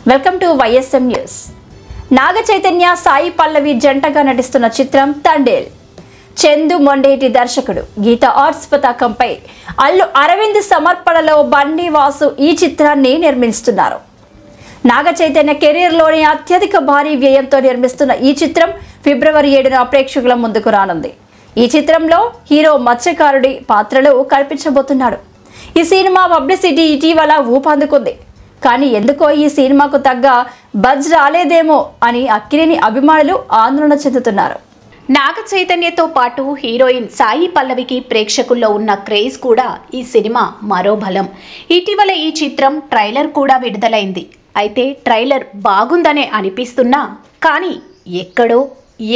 Welcome to YSM news. Naga Chaitanya Sai Pallavi జంటగా నటిస్తున్న చిత్రం తండేల్. చందు మొండేటి దర్శకుడు గీత ఆర్ట్స్ పతాకంపై అల్లు అరవింద్ సమర్పణలో బన్నీ వాసు ఈ చిత్రాన్ని నిర్మిస్తున్నారు. నాగ చైతన్య కెరీర్లోని అత్యధిక భారీ వ్యయంతో నిర్మిస్తున్న ఈ చిత్రం ఫిబ్రవరి 7న ప్రేక్షకుల ముందుకు రానుంది. ఈ చిత్రంలో హీరో మత్స్యకారుడి పాత్రలో కనిపించబోతున్నాడు. ఈ సినిమా పబ్లిసిటీ ఇటీవల ఊపందుకుంది. కానీ ఎందుకో ఈ సినిమాకు తగ్గ బజ్ రాలేదేమో అని అక్కినేని అభిమానులు ఆందోళన చెందుతున్నారు. నాగ చైతన్యతో పాటు హీరోయిన్ సాయి పల్లవికి ప్రేక్షకుల్లో ఉన్న క్రేజ్ కూడా ఈ సినిమా మరో బలం. ఇటీవల ఈ చిత్రం ట్రైలర్ కూడా విడుదలైంది. అయితే ట్రైలర్ బాగుందనే అనిపిస్తున్నా కానీ ఎక్కడో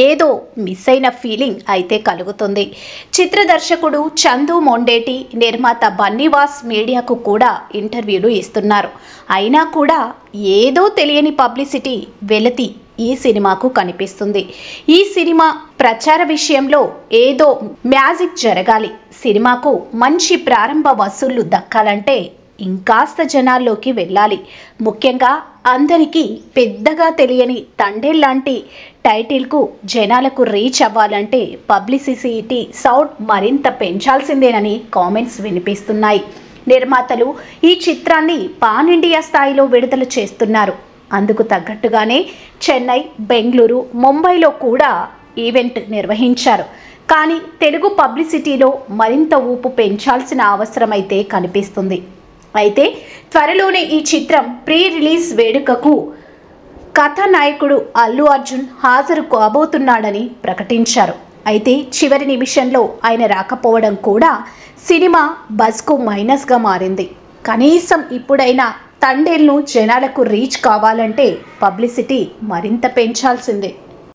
ఏదో మిస్ అయిన ఫీలింగ్ అయితే కలుగుతుంది. చిత్ర దర్శకుడు చందు మొండేటి, నిర్మాత బన్నీవాస్ మీడియాకు కూడా ఇంటర్వ్యూలు ఇస్తున్నారు. అయినా కూడా ఏదో తెలియని పబ్లిసిటీ వెలతి ఈ సినిమాకు కనిపిస్తుంది. ఈ సినిమా ప్రచార విషయంలో ఏదో మ్యాజిక్ జరగాలి. సినిమాకు మంచి ప్రారంభ వసూళ్లు దక్కాలంటే ఇంకాస్త జనాల్లోకి వెళ్ళాలి. ముఖ్యంగా అందరికీ పెద్దగా తెలియని తండేల్ లాంటి టైటిల్కు జనాలకు రీచ్ అవ్వాలంటే పబ్లిసిటీ సౌండ్ మరింత పెంచాల్సిందేనని కామెంట్స్ వినిపిస్తున్నాయి. నిర్మాతలు ఈ చిత్రాన్ని పాన్ ఇండియా స్థాయిలో విడుదల చేస్తున్నారు. అందుకు తగ్గట్టుగానే చెన్నై, బెంగళూరు, ముంబైలో కూడా ఈవెంట్ నిర్వహించారు. కానీ తెలుగు పబ్లిసిటీలో మరింత ఊపు పెంచాల్సిన అవసరమైతే కనిపిస్తుంది. అయితే త్వరలోనే ఈ చిత్రం ప్రీ రిలీజ్ వేడుకకు కథానాయకుడు అల్లు అర్జున్ హాజరు కాబోతున్నాడని ప్రకటించారు. అయితే చివరి నిమిషంలో ఆయన రాకపోవడం కూడా సినిమా బజ్కు మైనస్గా మారింది. కనీసం ఇప్పుడైనా తండేల్ను జనాలకు రీచ్ కావాలంటే పబ్లిసిటీ మరింత పెంచాల్సిందే.